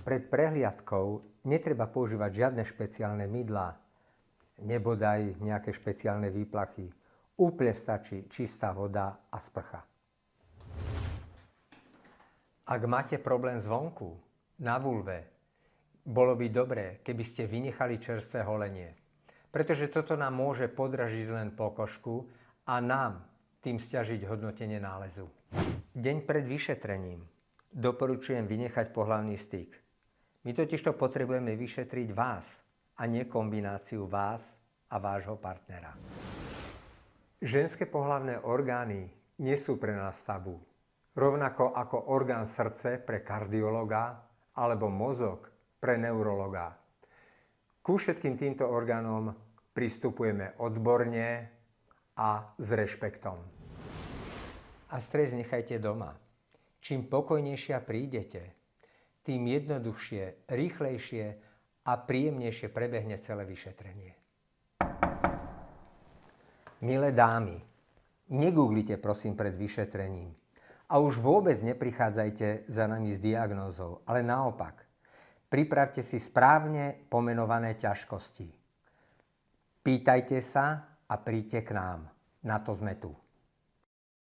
Pred prehliadkou netreba používať žiadne špeciálne mydlá, nebodaj nejaké špeciálne výplachy. Úplne stačí čistá voda a sprcha. Ak máte problém zvonku, na vulve, bolo by dobré, keby ste vynechali čerstvé holenie. Pretože toto nám môže podražiť len pokožku a nám tým sťažiť hodnotenie nálezu. Deň pred vyšetrením doporučujem vynechať pohlavný styk. My totižto potrebujeme vyšetriť vás a nie kombináciu vás a vášho partnera. Ženské pohlavné orgány nie sú pre nás tabu. Rovnako ako orgán srdce pre kardiologa alebo mozog pre neurologa. Ku všetkým týmto orgánom pristupujeme odborne a s rešpektom. A stres nechajte doma. Čím pokojnejšia prídete, tým jednoduchšie, rýchlejšie a príjemnejšie prebehne celé vyšetrenie. Milé dámy, negooglite prosím pred vyšetrením a už vôbec neprichádzajte za nami s diagnózou, ale naopak, pripravte si správne pomenované ťažkosti. Pýtajte sa a príďte k nám. Na to sme tu.